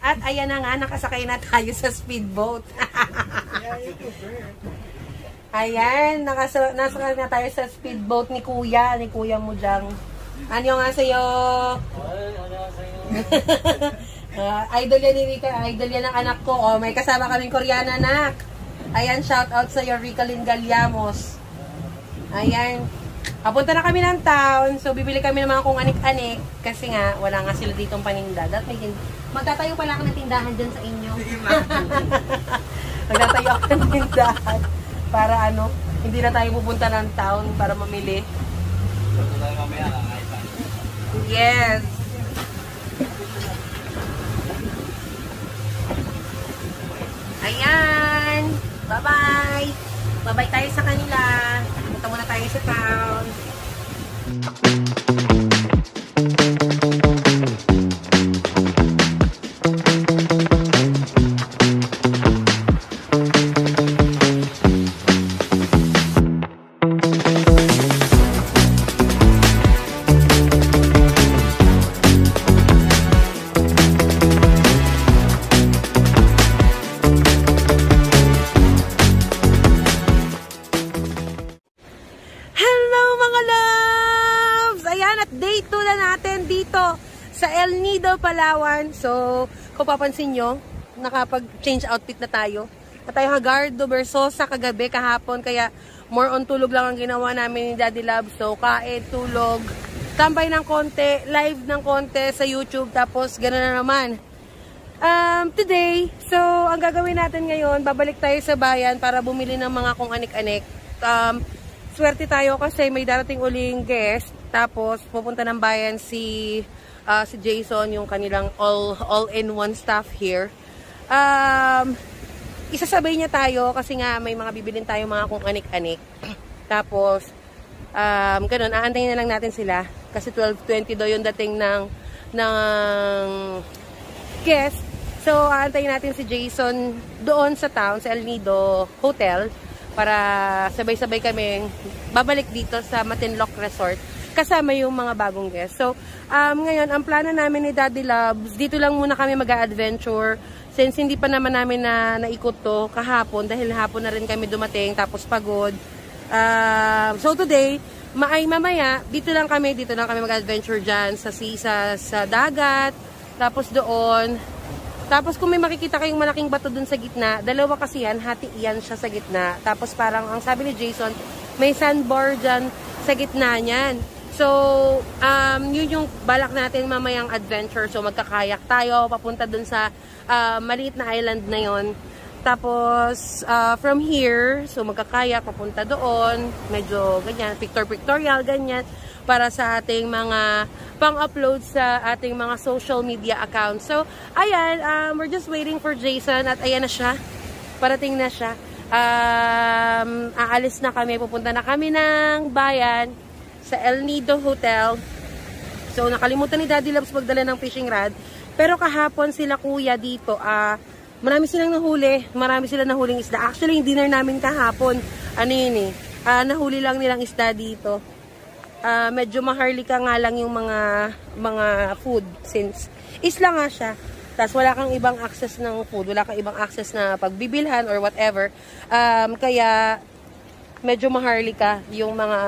At ayan na nga, nakasakay na tayo sa speedboat. Ayan, nasakay na tayo sa speedboat ni Kuya Mujang. Ano nga sa'yo? Idol yan ni Rika, idol yan ng anak ko. Oh, may kasama kaming Koreana, anak. Ayan, shout out sa'yo, Rika Lynn Galiamos. Ayan. Papunta na kami ng town, so bibili kami ng mga kung anik-anik kasi nga, wala nga sila ditong paninda. Magtatayo pala ako ng tindahan dyan sa inyo. Magtatayo ako ng tindahan para ano, hindi na tayo pupunta ng town para mamili. Yes. Ayan. Bye-bye. Bye-bye tayo sa kanila. Punta muna tayo sa town. Sa El Nido, Palawan. So, kung papansin nyo, nakapag-change outfit na tayo. At tayo Hagardo Versosa kagabi, kahapon. Kaya, more on tulog lang ang ginawa namin ni Daddy Love. So, kain, tulog, tambay ng konti, live ng konti sa YouTube. Tapos, gano'n na naman. Today, so, ang gagawin natin ngayon, babalik tayo sa bayan para bumili ng mga kung anik-anik. Swerte tayo kasi may darating uling guest. Tapos, pupunta ng bayan si Jason, yung kanilang all-in-one staff here. Isasabay niya tayo kasi nga may mga bibilin tayo mga kung anik-anik. Tapos, ganun, aantayin na lang natin sila. Kasi 12:20 daw yung dating ng guest. So, aantayin natin si Jason doon sa town, sa El Nido Hotel, para sabay-sabay kami babalik dito sa Matinloc Resort. Kasama yung mga bagong guests. So, ngayon, ang plano namin ni Daddy Loves, dito lang muna kami mag-a-adventure. Since hindi pa naman namin naikot to kahapon, dahil hapon na rin kami dumating, tapos pagod. So, today, mamaya, dito lang kami mag-adventure dyan sa dagat, tapos doon. Tapos kung may makikita kayong malaking bato dun sa gitna, dalawa kasi yan, hati yan siya sa gitna. Tapos parang, ang sabi ni Jason, may sandbar dyan sa gitna niyan. So, yun yung balak natin mamayang adventure. So, magkakayak tayo, papunta dun sa maliit na island na yon. Tapos, from here, so magkakayak, papunta doon. Medyo ganyan, pictorial, ganyan. Para sa ating mga pang-upload sa ating mga social media accounts. So, ayan, we're just waiting for Jason. At ayan na siya. Parating na siya. Aalis na kami, pupunta na kami ng bayan sa El Nido Hotel. So, nakalimutan ni Daddy Loves magdala ng fishing rod. Pero kahapon sila kuya dito, marami silang nahuli. Marami silang nahuling isda. Actually, yung dinner namin kahapon, ano yun nahuli lang nilang isda dito. Medyo maharlika nga lang yung mga food since isla nga siya. Tapos wala kang ibang access ng food. Wala kang ibang access na pagbibilhan or whatever. Kaya medyo maharlika yung mga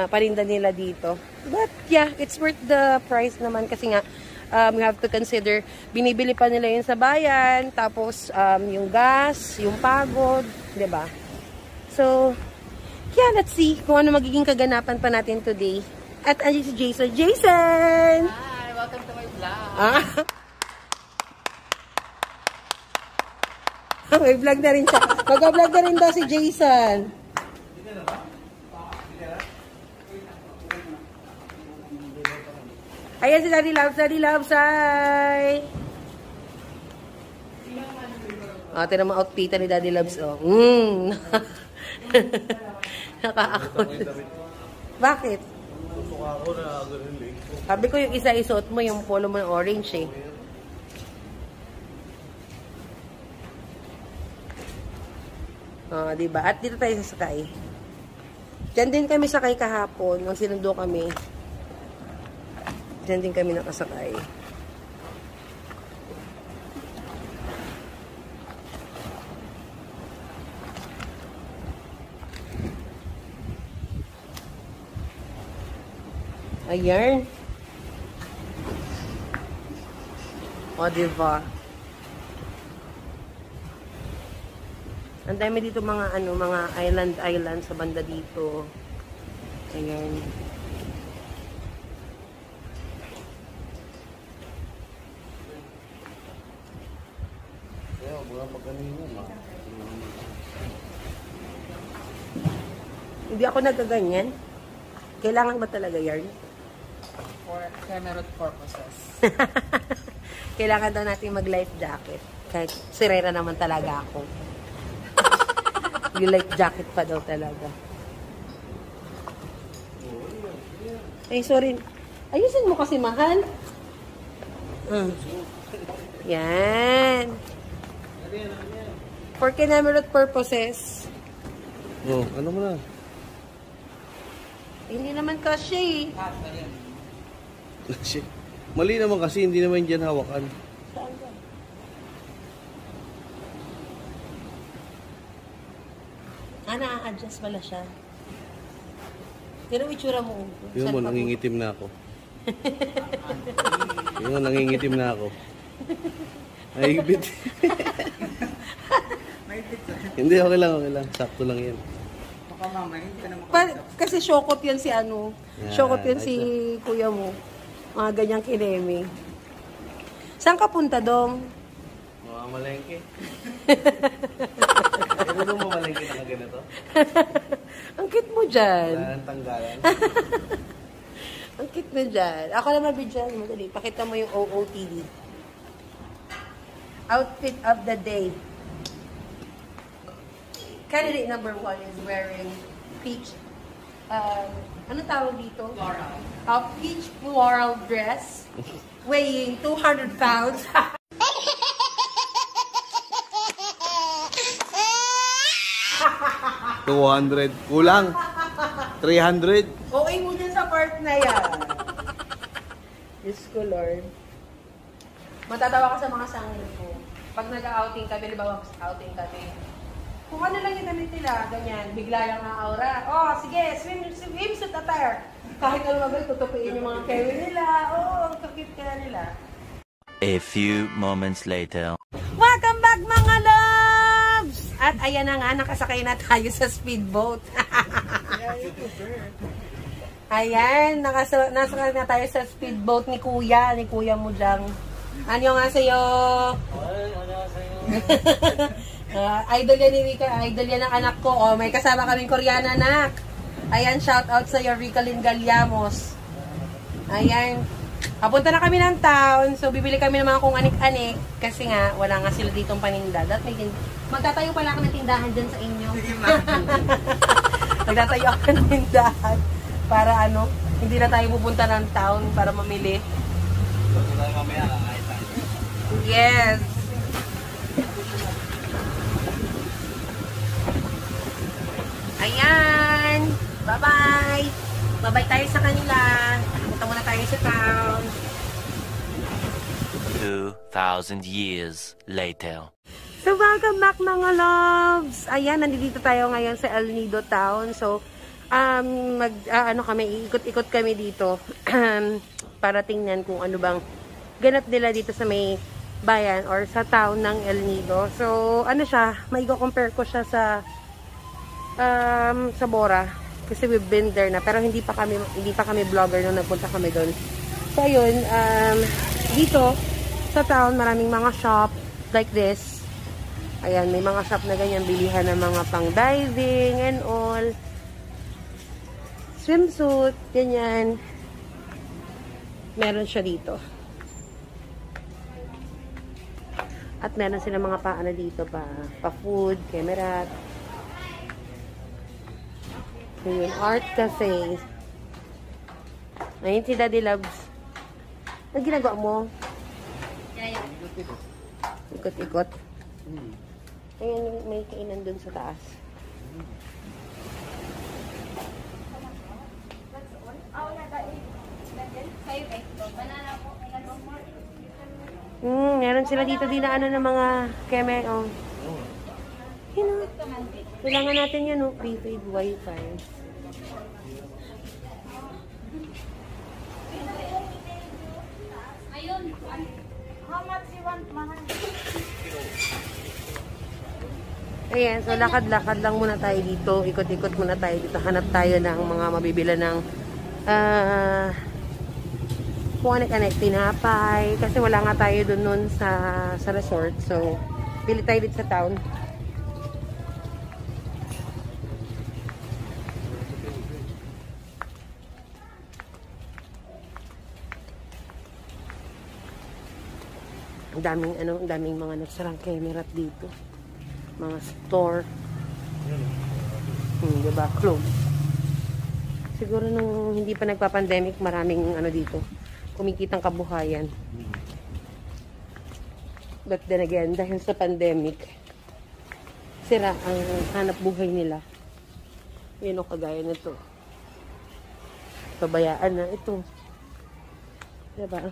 paninda nila dito. But yeah, it's worth the price naman kasi nga we have to consider, binibili pa nila yun sa bayan, tapos yung gas, yung pagod, 'di ba? So, yeah, let's see kung ano magiging kaganapan pa natin today. At andyan si Jason. Jason! Hi! Welcome to my vlog! May vlog na rin siya. Mag-vlog na rin daw si Jason. Ayan si Daddy Loves. Daddy Loves, hi! Tignan mo outfitan ni Daddy Loves. Nakaakot. Bakit? Sabi ko yung isa isuot mo, yung polo mo ng orange eh. Diba? At dito tayo sasakay. Diyan din kami sakay kahapon. Nung sinundo kami. Diyan din kami nakasakay. Ayan. O, diba? Ang dami dito mga mga island sa banda dito. Ayan. Hindi ako nagaganyan. Kailangan ba talaga yarn? For camera purposes. Kailangan daw natin mag-life jacket. Kahit sirera naman talaga ako. Yung life jacket pa daw talaga. Ay, sorry. Ayusin mo kasi, mahal. Yan. For camera purposes. Oh, ano mo na? Hindi naman kasi. Mali naman kasi, hindi naman dyan hawakan. Saan ka? Na-adjust pala siya. Pero itsura mo. Yung mo, nangingitim na ako. Yung mo, nangingitim na ako. Naigipit. Hindi, okay lang. Sakto lang yan. Baka mamaya, hindi ka na makakasap. Kasi syokot yan si ano. Yeah, Syokot yan si kuya mo. Mga ganyang kinemi. Saan ka punta, Dong? Mga malengke. Ano ba mamalengke na ganito? Ang cute mo dyan. Wala nang tanggalan. Ang cute na dyan. Ako naman bidyan. Madali. Pakita mo yung OOTD. Outfit of the day. Candidate number 1 is wearing peach. Ano tawag dito? Floral. A peach floral dress weighing 200 pounds. 200. Kulang. 300. Okay mo dyan sa part na yan. Diyos ko, Lord. Matatawa ka sa mga sangil ko. Pag nag-outing kami, halimbawa outing kami, kung ano lang yung damit nila, ganyan, bigla lang ang aura. Oh, sige, swimsuit attire. Kahit ano mabalik, tutupiin yung mga carry nila. Oh, ang kakit kaya nila. A few moments later. Welcome back, mga loves! At ayan na nga, nakasakay na tayo sa speedboat. Ayan, nasakay na tayo sa speedboat ni Kuya mo dyan. Ano nga sa'yo? Idol yan ni Rika, idol yan ng anak ko. Oh, may kasama kaming Koreana, anak. Ayan, shout out sa iyo, Rika Lynn Galiamos. Ayan. Papunta na kami ng town, so bibili kami ng mga kung anik-anik kasi nga, wala nga sila ditong paninda. Magtatayo pala ako ng tindahan dyan sa inyo. Magtatayo ako ng tindahan para ano, hindi na tayo pupunta ng town para mamili. Yes. Ayan. Bye-bye. Bye-bye tayo sa kanila. Punta muna tayo sa town. 2,000 years later. So, welcome back, mga loves! Ayan, nandito tayo ngayon sa El Nido Town. So, iikot-ikot kami dito para tingnan kung ano bang ganap nila dito sa may bayan or sa town ng El Nido. So, ano siya, maigo-compare ko siya sa Bora. Kasi we've been there na. Pero hindi pa kami vlogger nung nagpunta kami doon. So, ayun, dito sa town, maraming mga shop like this. Ayan, may mga shop na ganyan, bilihan ng mga pang-diving and all. Swimsuit, ganyan. Meron siya dito. At meron sila mga paano dito pa-food, camera. Ayun, art cafe. Ayun si Daddy Loves. Ano ginagawa mo? Ikot-ikot. Ayan, may kainan dun sa taas. Meron sila dito dinaanan ng mga keme. Oh. Yun, kailangan natin yan, prepaid wifi. Ayan, so lakad-lakad lang muna tayo dito. Ikot-ikot muna tayo dito. Hanap tayo ng mga mabibila ng kung anek-anek, tinapay. Kasi wala nga tayo dun nun sa resort. So, pili tayo dito sa town. Ang daming mga nagsarang kemerat dito. Mga store. Diba? Clothes. Siguro nung hindi pa nagpa-pandemic, maraming dito. Kumikitang kabuhayan. But then again, dahil sa pandemic, sira ang hanap buhay nila. Yun o, kagaya nito. Pabayaan na ito. Diba?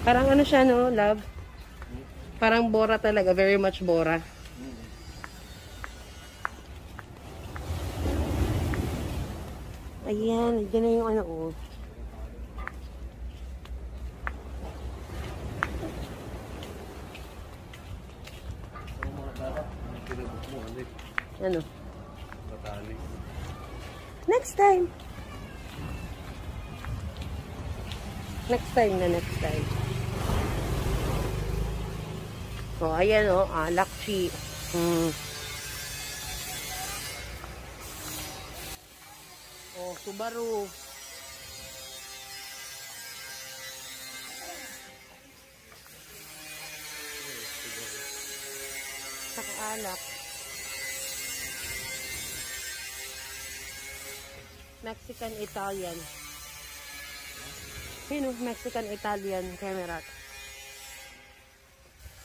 Parang siya, no, love? Parang Bora talaga. Very much Bora. Ayan. Diyan na yung Next time. Next time. So, ayan lakshi. Subaru. Saka alak. Mexican-Italian. Mexican-Italian camera.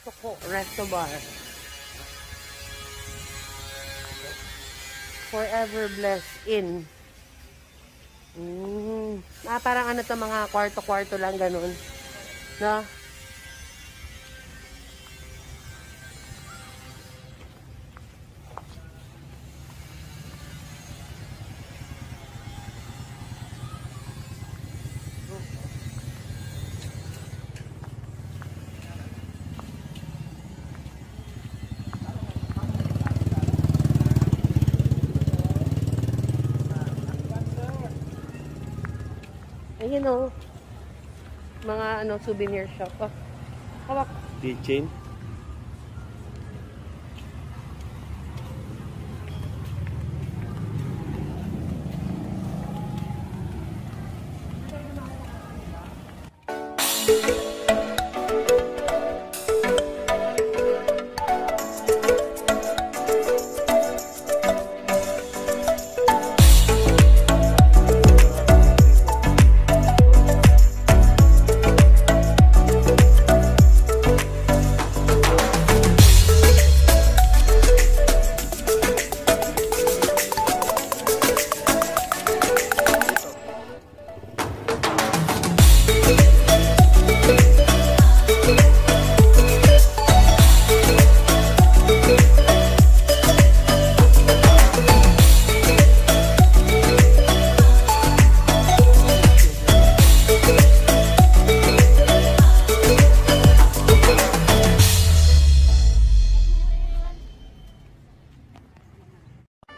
Soko, resto bar. Forever Blessed Inn. Parang mga kwarto-kwarto lang ganun. No? Ayan mga souvenir shop. Hawak. Keychain.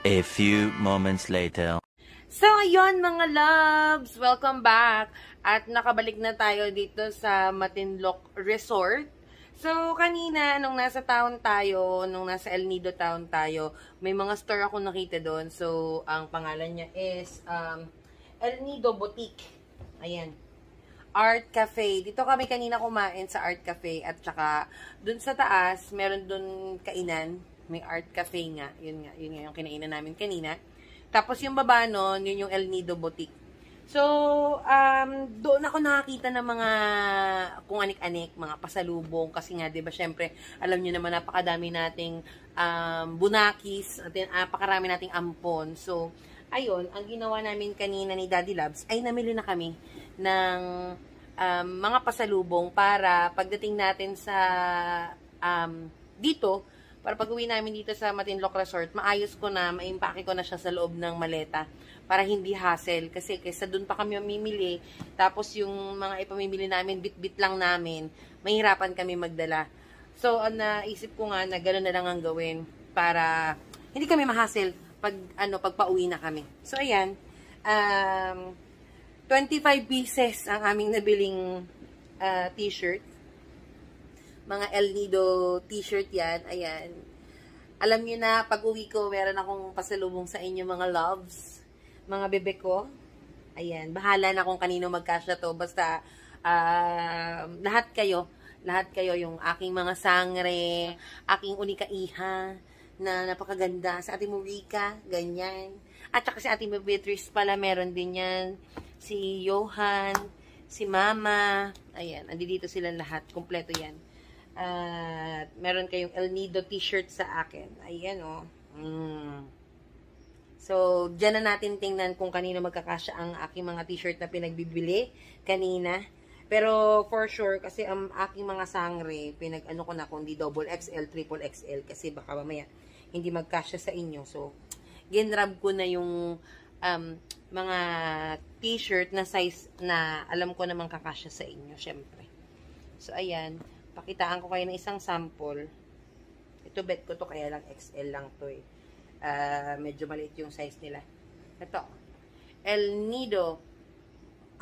A few moments later. So, ayun mga loves! Welcome back! At nakabalik na tayo dito sa Matinloc Resort. So, kanina, nung nasa town tayo, nung nasa El Nido town tayo, may mga store ako nakita doon. So, ang pangalan niya is El Nido Boutique. Ayan. Art Cafe. Dito kami kanina kumain sa Art Cafe. At saka, dun sa taas, meron dun kainan. May Art Cafe nga. Yun nga yung kinainan namin kanina. Tapos yung baba nun, yun yung El Nido Boutique. So, doon ako nakakita ng mga kung anik-anik, mga pasalubong. Kasi nga, diba, syempre, alam nyo naman, napakadami nating bunakis, at napakarami nating ampon. So, ayun, ang ginawa namin kanina ni Daddy Labs, ay namili na kami ng mga pasalubong para pagdating natin sa dito, para pag-uwi namin dito sa Matinloc Resort, maayos ko na, maimpake ko na siya sa loob ng maleta para hindi hassle. Kasi kaysa dun pa kami mamimili, tapos yung mga ipamimili namin, bit-bit lang namin, mahirapan kami magdala. So, naisip ko nga na gano'n na lang ang gawin. para hindi kami ma-hassle pag pauwi na kami. So ayan, 25 pieces ang aming nabiling t-shirt. Mga El Nido t-shirt yan. Ayan. Alam niyo na, pag uwi ko, meron akong pasalubong sa inyo mga loves, mga bebe ko. Ayan. Bahala na kung kanino magkasya to. Basta, lahat kayo, yung aking mga sangre, aking unika iha, na napakaganda. Sa ating Murica, ganyan. At saka si ating Beatrice pala, meron din yan. Si Johan, si Mama. Ayan, andito sila lahat. Kompleto yan. At meron kayong El Nido t-shirt sa akin. Ayan, oh. So, dyan na natin tingnan kung kanino magkakasya ang aking mga t-shirt na pinagbibili kanina. Pero, for sure, kasi ang aking mga sangre, pinag-ano ko na kung di double XL, triple XL, kasi baka mamaya hindi magkasya sa inyo. So, ginrab ko na yung mga t-shirt na size na alam ko namang kakasya sa inyo, syempre. So, ayan. Pakitaan ko kayo ng isang sample. Ito, bet ko to, kaya lang XL lang to eh. Medyo maliit yung size nila. Ito. El Nido.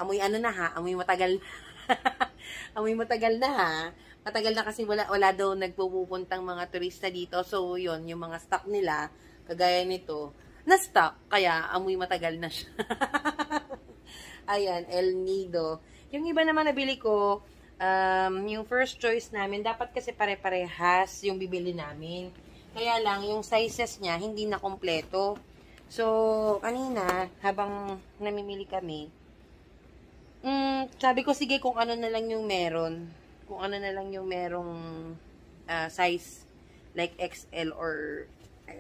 Amoy ano na ha? Amoy matagal na. Amoy matagal na ha? Matagal na kasi wala daw nagpupuntang mga turista dito. So, yun, yung mga stock nila, kagaya nito, na-stock. Kaya, amoy matagal na siya. Ayan, El Nido. Yung iba naman nabili ko, yung first choice namin, dapat kasi pare-parehas yung bibili namin. Kaya lang, yung sizes niya, hindi na kompleto. So, kanina, habang namimili kami, sabi ko, sige, kung ano na lang yung meron. Kung ano na lang yung merong size, like XL or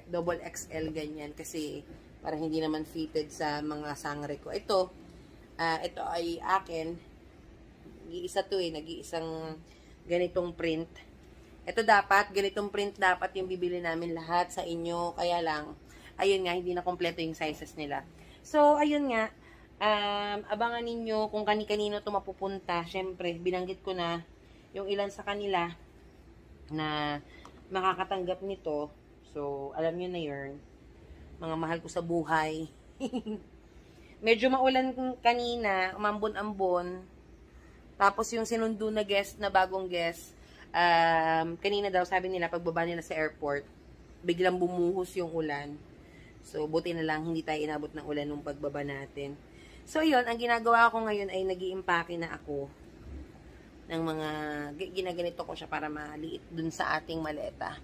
double XL, ganyan. Kasi, para hindi naman fitted sa mga sangre ko. Ito ay akin. Nag-iisa to eh, nag-iisang ganitong print. Ito dapat, ganitong print dapat yung bibili namin lahat sa inyo. Kaya lang, ayun nga, hindi na kompleto yung sizes nila. So, ayun nga, abangan ninyo kung kani-kanino ito mapupunta. Siyempre, binanggit ko na yung ilan sa kanila na makakatanggap nito. So, alam nyo na yun. Mga mahal ko sa buhay. Medyo maulan kanina, umambon-ambon. Tapos yung sinundo na guest, na bagong guest, kanina daw sabi nila pagbaba nila sa airport, biglang bumuhos yung ulan. So, buti na lang hindi tayo inabot ng ulan nung pagbaba natin. So, yun, ang ginagawa ko ngayon ay nag-iimpake na ako ng mga, ginaganito ko siya para maliit dun sa ating maleta.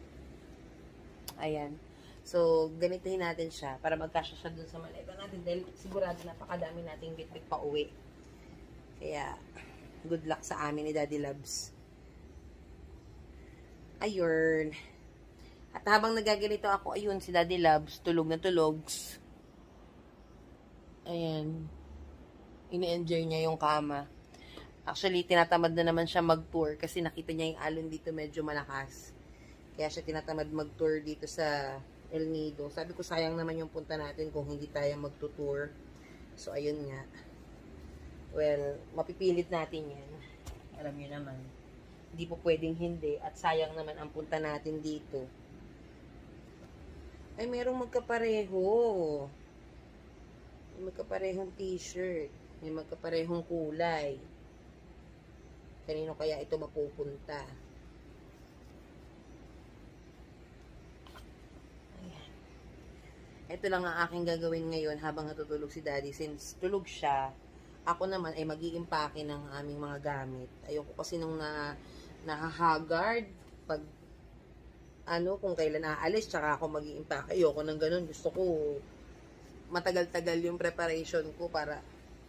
Ayan. So, ganituhin natin siya para magkasya siya dun sa maleta natin dahil sigurado napakadami nating bit-bit pa uwi. Kaya, good luck sa amin ni Daddy Loves. Ayun. At habang nagaganito ako, ayun, si Daddy Loves, tulog na tulog. Ayan. Ini-enjoy niya yung kama. Actually, tinatamad na naman siya mag-tour kasi nakita niya yung alon dito medyo malakas. Kaya siya tinatamad mag-tour dito sa El Nido. Sabi ko, sayang naman yung punta natin kung hindi tayo mag-tour. So, ayun nga. Well, mapipilit natin yan. Alam niyo naman. Hindi po pwedeng hindi. At sayang naman ang punta natin dito. Ay, merong magkapareho. May magkaparehong t-shirt. May magkaparehong kulay. Kanino kaya ito mapupunta? Ayan. Ito lang ang aking gagawin ngayon habang natutulog si Daddy. Since tulog siya, ako naman ay mag-iimpake ng aming mga gamit. Ayoko kasi nung nahahagard pag kung kailan aalis, tsaka ako mag-iimpake. Ayoko ng ganun. Gusto ko matagal-tagal yung preparation ko para,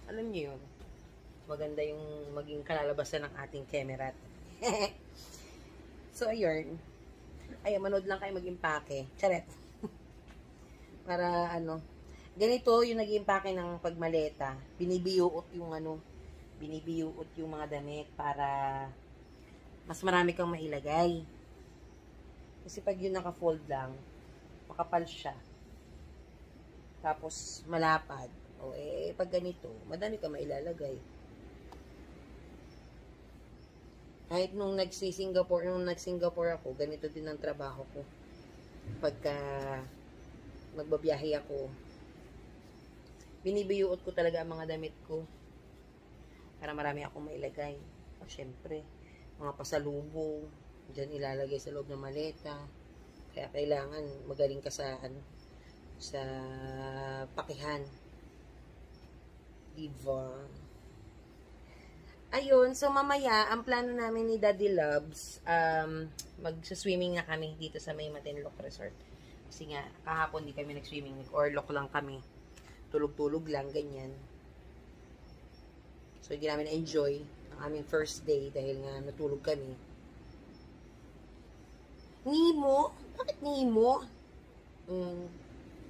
alam niyo yun, maganda yung maging kalalabasan ng ating camera. So, ayun. Ayun, manood lang kayo mag-impake. Charet. Para, ganito yung nag-impake ng pagmaleta. Binibiyuot yung mga damit para mas marami kang mailagay. Kasi pag yun naka-fold lang, makapal siya. Tapos, malapad. O, pag ganito, madami kang mailalagay. Kahit nung nag-Singapore ako, ganito din ang trabaho ko. pagka magbabiyahe ako. Binibiyuot ko talaga ang mga damit ko para marami akong mailagay. O, syempre, mga pasalubong, dyan ilalagay sa loob ng maleta. Kaya kailangan magaling ka sa, sa pakihan. Diba? Ayun, so mamaya, ang plano namin ni Daddy Loves, mag-swimming na kami dito sa may Matinloc Resort. Kasi nga, kahapon di kami nag-swimming, nag-orlok lang kami. Tulog-tulog lang, ganyan. So, hindi namin na-enjoy ang aming first day dahil nga natulog kami. Nemo? Bakit Nemo?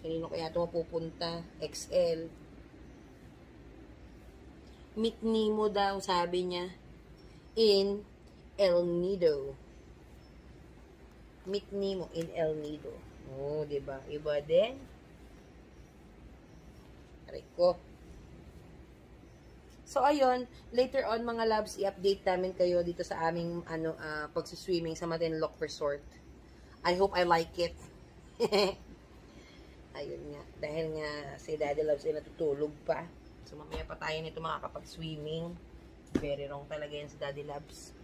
Kanino kaya ito mapupunta? XL. Meet Nemo daw, sabi niya. In El Nido. Meet Nemo in El Nido. Oh, diba? Iba din. Ko. So, ayun, later on, mga loves, i-update namin kayo dito sa aming, pagsuswimming sa Matinloc Resort. I hope I like it. Ayun nga. Dahil nga, si Daddy Loves ay natutulog pa. So, mamaya pa tayo nito makakapag-swimming. Very wrong talaga yan si Daddy Loves.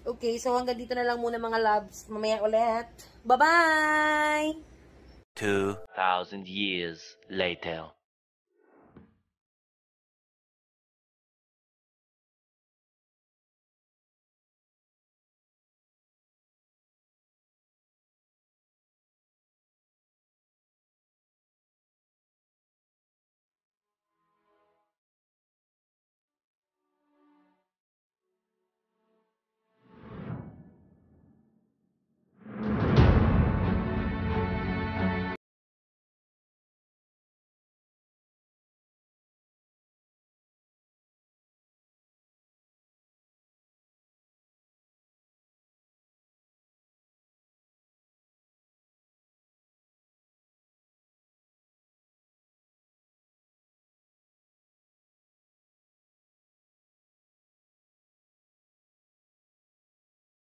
Okay, so hanggang dito na lang muna mga loves. Mamaya ulit. Bye-bye! 2,000 years later.